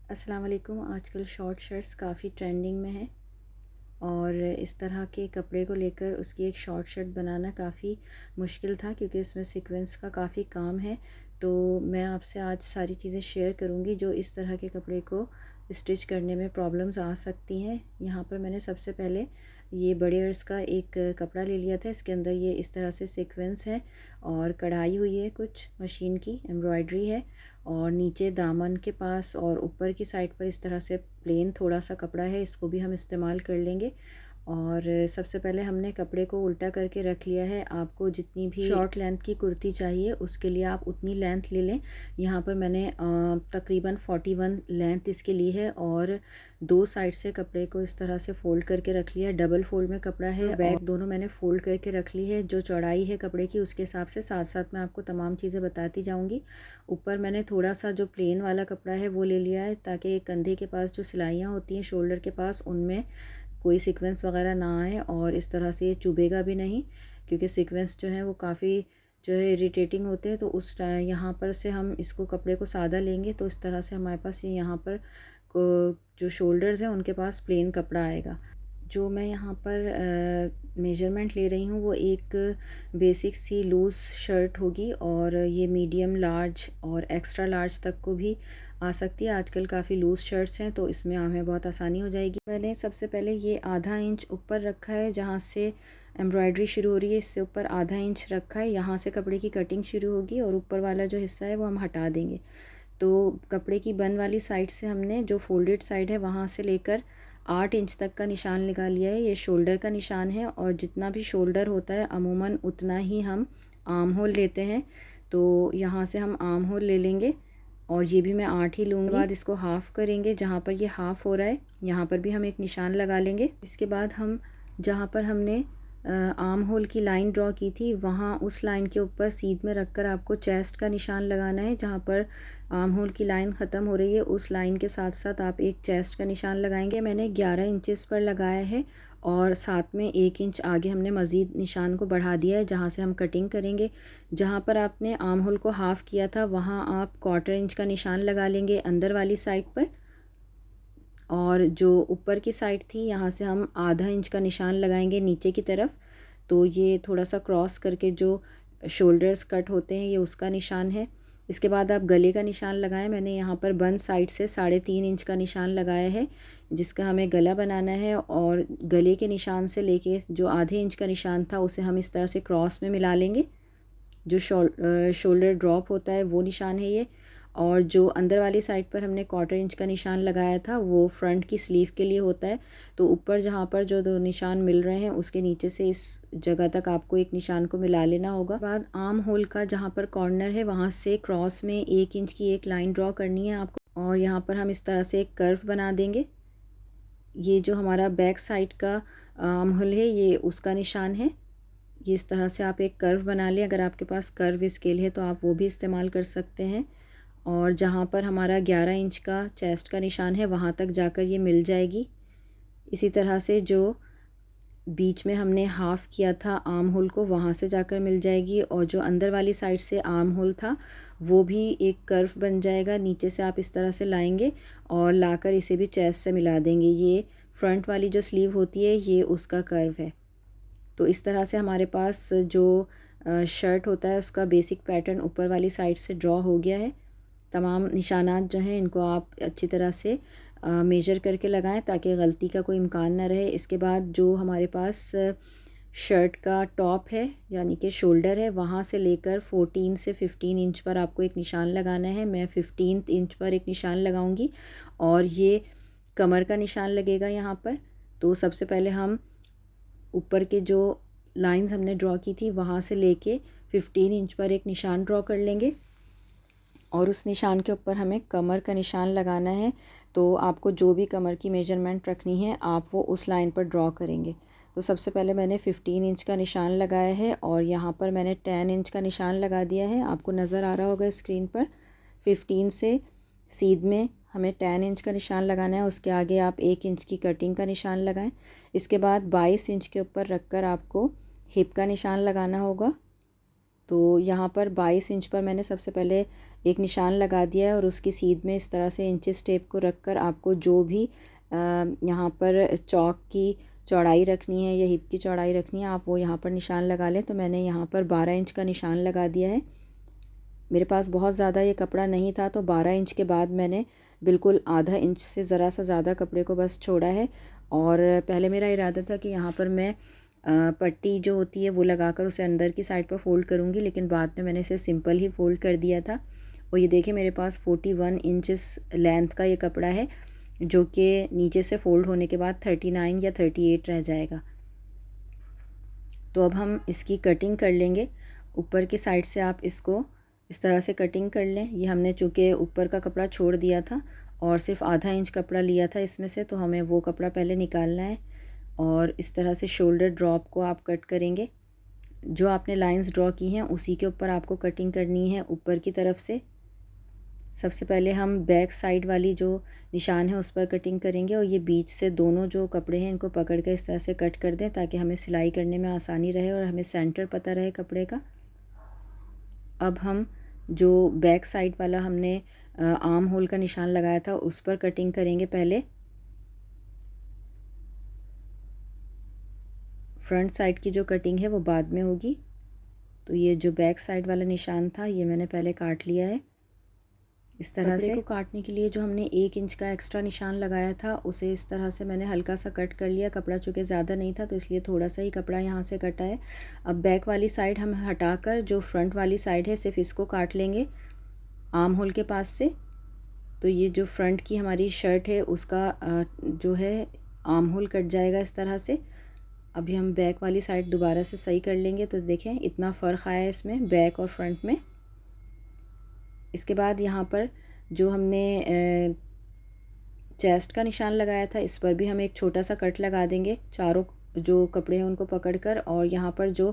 अस्सलाम वालेकुम। आजकल शॉर्ट शर्ट्स काफ़ी ट्रेंडिंग में है और इस तरह के कपड़े को लेकर उसकी एक शॉर्ट शर्ट बनाना काफ़ी मुश्किल था क्योंकि इसमें सीक्वेंस का काफ़ी काम है। तो मैं आपसे आज सारी चीज़ें शेयर करूंगी जो इस तरह के कपड़े को स्टिच करने में प्रॉब्लम्स आ सकती हैं। यहाँ पर मैंने सबसे पहले ये बड़े अर्ज़ का एक कपड़ा ले लिया था। इसके अंदर ये इस तरह से सीक्वेंस है और कढ़ाई हुई है, कुछ मशीन की एम्ब्रॉयडरी है और नीचे दामन के पास और ऊपर की साइड पर इस तरह से प्लेन थोड़ा सा कपड़ा है, इसको भी हम इस्तेमाल कर लेंगे। और सबसे पहले हमने कपड़े को उल्टा करके रख लिया है। आपको जितनी भी शॉर्ट लेंथ की कुर्ती चाहिए उसके लिए आप उतनी लेंथ ले लें। यहाँ पर मैंने तकरीबन 41 लेंथ इसके ली है और दो साइड से कपड़े को इस तरह से फ़ोल्ड करके रख लिया है। डबल फोल्ड में कपड़ा है, बैक दोनों मैंने फ़ोल्ड करके रख ली है। जो चौड़ाई है कपड़े की उसके हिसाब से साथ साथ मैं आपको तमाम चीज़ें बताती जाऊँगी। ऊपर मैंने थोड़ा सा जो प्लेन वाला कपड़ा है वो ले लिया है ताकि कंधे के पास जो सिलाइयाँ होती हैं शोल्डर के पास उनमें कोई सीक्वेंस वगैरह ना आए और इस तरह से ये चुभेगा भी नहीं, क्योंकि सीक्वेंस जो है वो काफ़ी जो है इरिटेटिंग होते हैं। तो उस यहाँ पर से हम इसको कपड़े को सादा लेंगे तो इस तरह से हमारे पास ये यहाँ पर जो शोल्डर्स हैं उनके पास प्लेन कपड़ा आएगा। जो मैं यहाँ पर मेजरमेंट ले रही हूँ वो एक बेसिक सी लूज़ शर्ट होगी और ये मीडियम लार्ज और एक्स्ट्रा लार्ज तक को भी आ सकती है। आजकल काफ़ी लूज़ शर्ट्स हैं तो इसमें हमें बहुत आसानी हो जाएगी। मैंने सबसे पहले ये आधा इंच ऊपर रखा है, जहाँ से एम्ब्रॉयडरी शुरू हो रही है इससे ऊपर आधा इंच रखा है। यहाँ से कपड़े की कटिंग शुरू होगी और ऊपर वाला जो हिस्सा है वो हम हटा देंगे। तो कपड़े की बन वाली साइड से हमने जो फोल्डेड साइड है वहाँ से लेकर 8 इंच तक का निशान लगा लिया है। ये शोल्डर का निशान है और जितना भी शोल्डर होता है अमूमन उतना ही हम आर्म होल लेते हैं। तो यहाँ से हम आर्म होल ले लेंगे और ये भी मैं 8 ही लूँगी। बाद इसको हाफ़ करेंगे, जहाँ पर ये हाफ़ हो रहा है यहाँ पर भी हम एक निशान लगा लेंगे। इसके बाद हम जहाँ पर हमने आर्म होल की लाइन ड्रॉ की थी वहाँ उस लाइन के ऊपर सीध में रखकर आपको चेस्ट का निशान लगाना है। जहाँ पर आर्म होल की लाइन ख़त्म हो रही है उस लाइन के साथ साथ आप एक चेस्ट का निशान लगाएंगे। मैंने 11 इंचेस पर लगाया है और साथ में 1 इंच आगे हमने मज़ीद निशान को बढ़ा दिया है जहाँ से हम कटिंग करेंगे। जहाँ पर आपने आर्म होल को हाफ़ किया था वहाँ आप 1/4 इंच का निशान लगा लेंगे अंदर वाली साइड पर, और जो ऊपर की साइड थी यहाँ से हम आधा इंच का निशान लगाएंगे नीचे की तरफ। तो ये थोड़ा सा क्रॉस करके जो शोल्डर्स कट होते हैं ये उसका निशान है। इसके बाद आप गले का निशान लगाएं। मैंने यहाँ पर बन साइड से 3.5 इंच का निशान लगाया है जिसका हमें गला बनाना है, और गले के निशान से लेके जो आधे इंच का निशान था उसे हम इस तरह से क्रॉस में मिला लेंगे। जो शोल्डर ड्रॉप होता है वो निशान है ये, और जो अंदर वाली साइड पर हमने 1/4 इंच का निशान लगाया था वो फ्रंट की स्लीव के लिए होता है। तो ऊपर जहाँ पर जो दो निशान मिल रहे हैं उसके नीचे से इस जगह तक आपको एक निशान को मिला लेना होगा। बाद आर्म होल का जहाँ पर कॉर्नर है वहाँ से क्रॉस में 1 इंच की एक लाइन ड्रॉ करनी है आपको, और यहाँ पर हम इस तरह से एक कर्व बना देंगे। ये जो हमारा बैक साइड का आर्म होल है ये उसका निशान है। ये इस तरह से आप एक कर्व बना लें। अगर आपके पास कर्व स्केल है तो आप वो भी इस्तेमाल कर सकते हैं। और जहाँ पर हमारा 11 इंच का चेस्ट का निशान है वहाँ तक जाकर ये मिल जाएगी। इसी तरह से जो बीच में हमने हाफ़ किया था आर्म होल को वहाँ से जाकर मिल जाएगी, और जो अंदर वाली साइड से आर्म होल था वो भी एक कर्व बन जाएगा। नीचे से आप इस तरह से लाएंगे और लाकर इसे भी चेस्ट से मिला देंगे। ये फ्रंट वाली जो स्लीव होती है ये उसका कर्व है। तो इस तरह से हमारे पास जो शर्ट होता है उसका बेसिक पैटर्न ऊपर वाली साइड से ड्रॉ हो गया है। तमाम निशानात जो हैं इनको आप अच्छी तरह से मेजर करके लगाएं ताकि गलती का कोई इम्कान ना रहे। इसके बाद जो हमारे पास शर्ट का टॉप है यानी कि शोल्डर है वहाँ से लेकर 14 से 15 इंच पर आपको एक निशान लगाना है। मैं 15 इंच पर एक निशान लगाऊंगी और ये कमर का निशान लगेगा यहाँ पर। तो सबसे पहले हम ऊपर के जो लाइंस हमने ड्रॉ की थी वहाँ से लेके 15 इंच पर एक निशान ड्रॉ कर लेंगे और उस निशान के ऊपर हमें कमर का निशान लगाना है। तो आपको जो भी कमर की मेजरमेंट रखनी है आप वो उस लाइन पर ड्रॉ करेंगे। तो सबसे पहले मैंने 15 इंच का निशान लगाया है और यहाँ पर मैंने 10 इंच का निशान लगा दिया है। आपको नज़र आ रहा होगा स्क्रीन पर। 15 से सीध में हमें 10 इंच का निशान लगाना है, उसके आगे आप 1 इंच की कटिंग का निशान लगाएं। इसके बाद 22 इंच के ऊपर रखकर आपको हिप का निशान लगाना होगा। तो यहाँ पर 22 इंच पर मैंने सबसे पहले एक निशान लगा दिया है और उसकी सीध में इस तरह से इंचेस टेप को रख कर आपको जो भी यहाँ पर चौक की चौड़ाई रखनी है या हिप की चौड़ाई रखनी है, आप वो यहाँ पर निशान लगा लें। तो मैंने यहाँ पर 12 इंच का निशान लगा दिया है। मेरे पास बहुत ज़्यादा ये कपड़ा नहीं था, तो 12 इंच के बाद मैंने बिल्कुल आधा इंच से ज़रा सा ज़्यादा कपड़े को बस छोड़ा है। और पहले मेरा इरादा था कि यहाँ पर मैं पट्टी जो होती है वो लगाकर उसे अंदर की साइड पर फ़ोल्ड करूँगी, लेकिन बाद में मैंने इसे सिंपल ही फ़ोल्ड कर दिया था। और ये देखिए मेरे पास 41 इंचेस लेंथ का ये कपड़ा है, जो कि नीचे से फ़ोल्ड होने के बाद 39 या 38 रह जाएगा। तो अब हम इसकी कटिंग कर लेंगे। ऊपर की साइड से आप इसको इस तरह से कटिंग कर लें। ये हमने चूँकि ऊपर का कपड़ा छोड़ दिया था और सिर्फ आधा इंच कपड़ा लिया था इसमें से, तो हमें वो कपड़ा पहले निकालना है। और इस तरह से शोल्डर ड्रॉप को आप कट करेंगे। जो आपने लाइंस ड्रॉ की हैं उसी के ऊपर आपको कटिंग करनी है ऊपर की तरफ से। सबसे पहले हम बैक साइड वाली जो निशान है उस पर कटिंग करेंगे और ये बीच से दोनों जो कपड़े हैं इनको पकड़ कर इस तरह से कट कर दें, ताकि हमें सिलाई करने में आसानी रहे और हमें सेंटर पता रहे कपड़े का। अब हम जो बैक साइड वाला हमने आर्म होल का निशान लगाया था उस पर कटिंग करेंगे पहले। फ्रंट साइड की जो कटिंग है वो बाद में होगी। तो ये जो बैक साइड वाला निशान था ये मैंने पहले काट लिया है। इस तरह से कपड़े को काटने के लिए जो हमने 1 इंच का एक्स्ट्रा निशान लगाया था उसे इस तरह से मैंने हल्का सा कट कर लिया। कपड़ा चूँकि ज़्यादा नहीं था तो इसलिए थोड़ा सा ही कपड़ा यहाँ से कटा है। अब बैक वाली साइड हम हटाकर जो फ्रंट वाली साइड है सिर्फ इसको काट लेंगे आर्म होल के पास से। तो ये जो फ्रंट की हमारी शर्ट है उसका जो है आर्म होल कट जाएगा इस तरह से। अभी हम बैक वाली साइड दोबारा से सही कर लेंगे। तो देखें इतना फ़र्क आया है इसमें बैक और फ्रंट में। इसके बाद यहाँ पर जो हमने चेस्ट का निशान लगाया था इस पर भी हम एक छोटा सा कट लगा देंगे चारों जो कपड़े हैं उनको पकड़कर। और यहाँ पर जो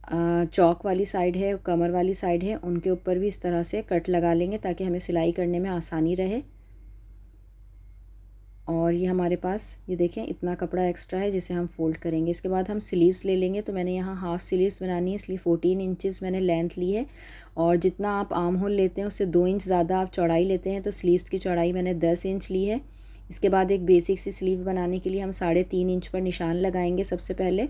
चौक वाली साइड है, कमर वाली साइड है, उनके ऊपर भी इस तरह से कट लगा लेंगे ताकि हमें सिलाई करने में आसानी रहे। और ये हमारे पास ये देखें इतना कपड़ा एक्स्ट्रा है जिसे हम फ़ोल्ड करेंगे। इसके बाद हम स्लीव्स ले लेंगे। तो मैंने यहाँ हाफ़ स्लीव्स बनानी है, इसलिए 14 इंचेस मैंने लेंथ ली है। और जितना आप आर्म होल लेते हैं उससे 2 इंच ज़्यादा आप चौड़ाई लेते हैं, तो स्लीव्स की चौड़ाई मैंने 10 इंच ली है। इसके बाद एक बेसिक सी स्लीव बनाने के लिए हम 3.5 इंच पर निशान लगाएंगे सबसे पहले,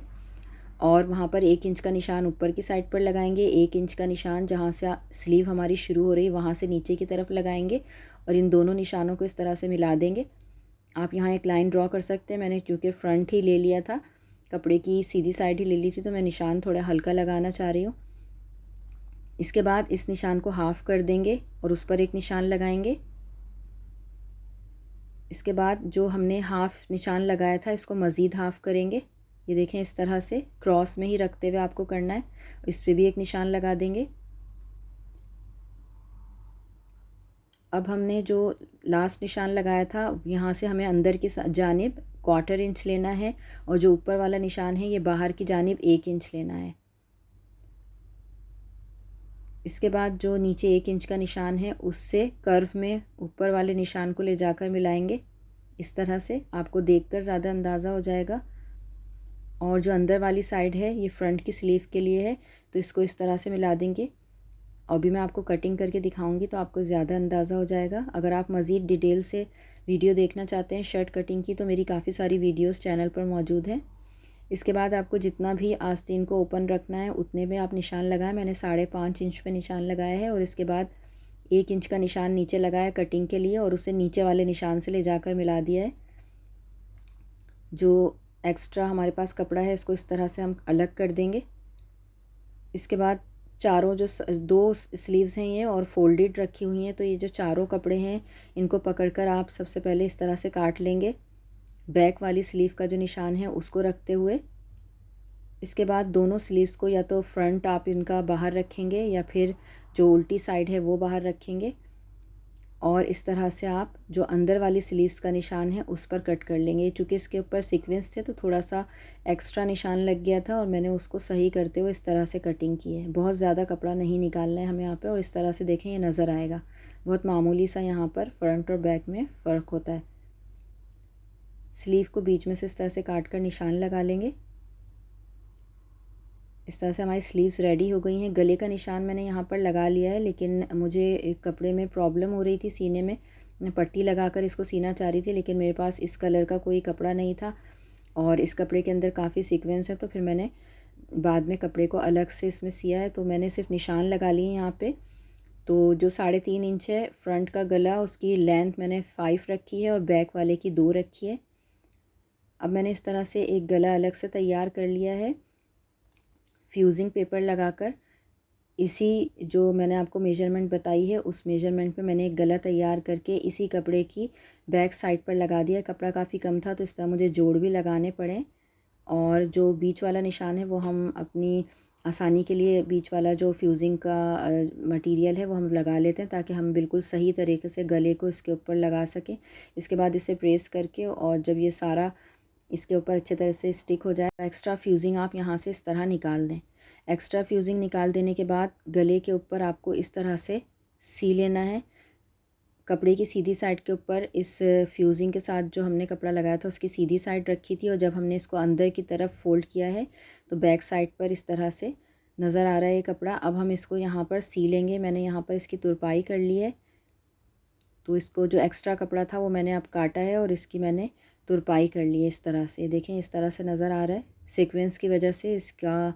और वहाँ पर 1 इंच का निशान ऊपर की साइड पर लगाएंगे। 1 इंच का निशान जहाँ से स्लीव हमारी शुरू हो रही है वहाँ से नीचे की तरफ लगाएंगे और इन दोनों निशानों को इस तरह से मिला देंगे। आप यहाँ एक लाइन ड्रॉ कर सकते हैं। मैंने क्योंकि फ्रंट ही ले लिया था, कपड़े की सीधी साइड ही ले ली थी, तो मैं निशान थोड़ा हल्का लगाना चाह रही हूँ। इसके बाद इस निशान को हाफ़ कर देंगे और उस पर एक निशान लगाएंगे। इसके बाद जो हमने हाफ़ निशान लगाया था इसको मज़ीद हाफ़ करेंगे। ये देखें इस तरह से क्रॉस में ही रखते हुए आपको करना है। इस पर भी एक निशान लगा देंगे। अब हमने जो लास्ट निशान लगाया था यहाँ से हमें अंदर की जानिब 1/4 इंच लेना है और जो ऊपर वाला निशान है ये बाहर की जानिब 1 इंच लेना है। इसके बाद जो नीचे 1 इंच का निशान है उससे कर्व में ऊपर वाले निशान को ले जाकर मिलाएंगे। इस तरह से आपको देखकर ज़्यादा अंदाज़ा हो जाएगा। और जो अंदर वाली साइड है ये फ्रंट की स्लीव के लिए है, तो इसको इस तरह से मिला देंगे। अभी मैं आपको कटिंग करके दिखाऊंगी तो आपको ज़्यादा अंदाज़ा हो जाएगा। अगर आप मज़ीद डिटेल से वीडियो देखना चाहते हैं शर्ट कटिंग की तो मेरी काफ़ी सारी वीडियोस चैनल पर मौजूद हैं। इसके बाद आपको जितना भी आस्तीन को ओपन रखना है उतने में आप निशान लगाएं। मैंने 5.5 इंच पे निशान लगाया है और इसके बाद 1 इंच का निशान नीचे लगाया कटिंग के लिए और उसे नीचे वाले निशान से ले जाकर मिला दिया है। जो एक्स्ट्रा हमारे पास कपड़ा है इसको इस तरह से हम अलग कर देंगे। इसके बाद चारों जो 2 स्लीव्स हैं ये और फोल्डेड रखी हुई हैं, तो ये जो चारों कपड़े हैं इनको पकड़कर आप सबसे पहले इस तरह से काट लेंगे बैक वाली स्लीव का जो निशान है उसको रखते हुए। इसके बाद दोनों स्लीव्स को या तो फ्रंट आप इनका बाहर रखेंगे या फिर जो उल्टी साइड है वो बाहर रखेंगे और इस तरह से आप जो अंदर वाली स्लीव्स का निशान है उस पर कट कर लेंगे। चूँकि इसके ऊपर सीक्वेंस थे तो थोड़ा सा एक्स्ट्रा निशान लग गया था और मैंने उसको सही करते हुए इस तरह से कटिंग की है। बहुत ज़्यादा कपड़ा नहीं निकालना है हमें यहाँ पे और इस तरह से देखें ये नज़र आएगा। बहुत मामूली सा यहाँ पर फ्रंट और बैक में फ़र्क होता है। स्लीव को बीच में से इस तरह से काट कर निशान लगा लेंगे। इस तरह से हमारी स्लीव्स रेडी हो गई हैं। गले का निशान मैंने यहाँ पर लगा लिया है, लेकिन मुझे कपड़े में प्रॉब्लम हो रही थी सीने में। मैं पट्टी लगाकर इसको सीना चाह रही थी, लेकिन मेरे पास इस कलर का कोई कपड़ा नहीं था और इस कपड़े के अंदर काफ़ी सीक्वेंस है, तो फिर मैंने बाद में कपड़े को अलग से इसमें सिया है। तो मैंने सिर्फ निशान लगा लिए यहाँ पे। तो जो 3.5 इंच है फ्रंट का गला, उसकी लेंथ मैंने 5 रखी है और बैक वाले की 2 रखी है। अब मैंने इस तरह से एक गला अलग से तैयार कर लिया है फ्यूजिंग पेपर लगाकर। इसी जो मैंने आपको मेजरमेंट बताई है उस मेजरमेंट पे मैंने एक गला तैयार करके इसी कपड़े की बैक साइड पर लगा दिया। कपड़ा काफ़ी कम था तो इस तरह मुझे जोड़ भी लगाने पड़े। और जो बीच वाला निशान है वो हम अपनी आसानी के लिए बीच वाला जो फ्यूजिंग का मटेरियल है वो हम लगा लेते हैं, ताकि हम बिल्कुल सही तरीके से गले को इसके ऊपर लगा सकें। इसके बाद इसे प्रेस करके और जब ये सारा इसके ऊपर अच्छे तरह से स्टिक हो जाए, एक्स्ट्रा फ्यूजिंग आप यहाँ से इस तरह निकाल दें। एक्स्ट्रा फ्यूजिंग निकाल देने के बाद गले के ऊपर आपको इस तरह से सी लेना है। कपड़े की सीधी साइड के ऊपर इस फ्यूजिंग के साथ जो हमने कपड़ा लगाया था उसकी सीधी साइड रखी थी, और जब हमने इसको अंदर की तरफ फ़ोल्ड किया है तो बैक साइड पर इस तरह से नज़र आ रहा है ये कपड़ा। अब हम इसको यहाँ पर सी लेंगे। मैंने यहाँ पर इसकी तुरपाई कर ली है, तो इसको जो एक्स्ट्रा कपड़ा था वो मैंने अब काटा है और इसकी मैंने तुरपाई कर ली है इस तरह से। देखें इस तरह से नज़र आ रहा है। सीक्वेंस की वजह से इसका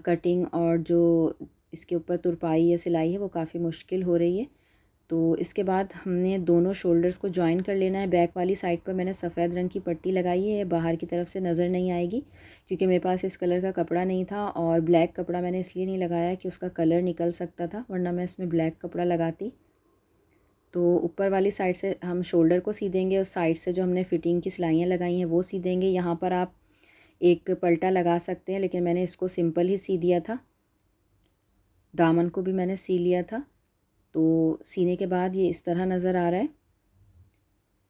कटिंग और जो इसके ऊपर तुरपाई या सिलाई है वो काफ़ी मुश्किल हो रही है। तो इसके बाद हमने दोनों शोल्डर्स को जॉइन कर लेना है। बैक वाली साइड पर मैंने सफ़ेद रंग की पट्टी लगाई है, बाहर की तरफ से नज़र नहीं आएगी क्योंकि मेरे पास इस कलर का कपड़ा नहीं था। और ब्लैक कपड़ा मैंने इसलिए नहीं लगाया कि उसका कलर निकल सकता था, वरना मैं इसमें ब्लैक कपड़ा लगाती। तो ऊपर वाली साइड से हम शोल्डर को सी देंगे और साइड से जो हमने फिटिंग की सिलाइयाँ लगाई हैं वो सी देंगे। यहाँ पर आप एक पल्टा लगा सकते हैं, लेकिन मैंने इसको सिंपल ही सी दिया था। दामन को भी मैंने सी लिया था। तो सीने के बाद ये इस तरह नज़र आ रहा है।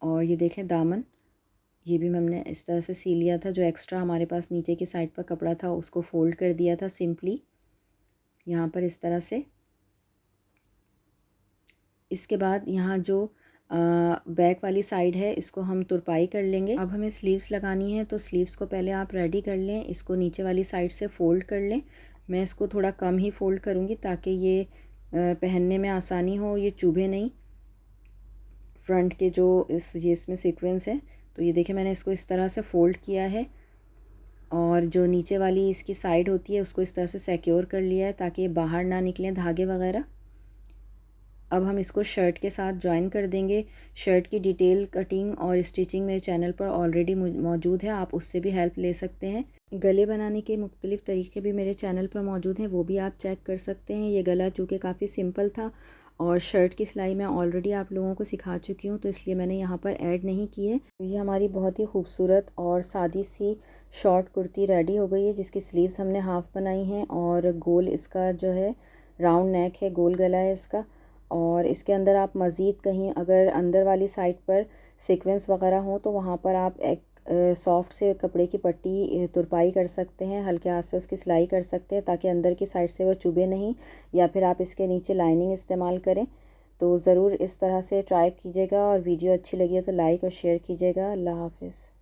और ये देखें दामन, ये भी हमने इस तरह से सी लिया था। जो एक्स्ट्रा हमारे पास नीचे की साइड पर कपड़ा था उसको फ़ोल्ड कर दिया था सिंपली यहाँ पर इस तरह से। इसके बाद यहाँ जो बैक वाली साइड है इसको हम तुरपाई कर लेंगे। अब हमें स्लीव्स लगानी है, तो स्लीव्स को पहले आप रेडी कर लें। इसको नीचे वाली साइड से फ़ोल्ड कर लें। मैं इसको थोड़ा कम ही फ़ोल्ड करूँगी ताकि ये पहनने में आसानी हो, ये चुभे नहीं। फ्रंट के जो ये इसमें सीक्वेंस है, तो ये देखें मैंने इसको इस तरह से फ़ोल्ड किया है और जो नीचे वाली इसकी साइड होती है उसको इस तरह से सिक्योर कर लिया है ताकि ये बाहर ना निकलें धागे वगैरह। अब हम इसको शर्ट के साथ ज्वाइन कर देंगे। शर्ट की डिटेल कटिंग और स्टिचिंग मेरे चैनल पर ऑलरेडी मौजूद है, आप उससे भी हेल्प ले सकते हैं। गले बनाने के मुख्तलिफ़ तरीके भी मेरे चैनल पर मौजूद हैं, वो भी आप चेक कर सकते हैं। ये गला चूँकि काफ़ी सिंपल था और शर्ट की सिलाई मैं ऑलरेडी आप लोगों को सिखा चुकी हूँ, तो इसलिए मैंने यहाँ पर ऐड नहीं की है। ये हमारी बहुत ही खूबसूरत और सादी सी शॉर्ट कुर्ती रेडी हो गई है, जिसकी स्लीव्स हमने हाफ़ बनाई हैं और गोल इसका जो है राउंड नेक है, गोल गला है इसका। और इसके अंदर आप मज़ीद कहीं अगर अंदर वाली साइड पर सीक्वेंस वगैरह हो तो वहाँ पर आप एक सॉफ्ट से कपड़े की पट्टी तुरपाई कर सकते हैं, हल्के हाथ से उसकी सिलाई कर सकते हैं ताकि अंदर की साइड से वो चुभे नहीं, या फिर आप इसके नीचे लाइनिंग इस्तेमाल करें। तो ज़रूर इस तरह से ट्राई कीजिएगा और वीडियो अच्छी लगी है तो लाइक और शेयर कीजिएगा। अल्लाह हाफ़िज़।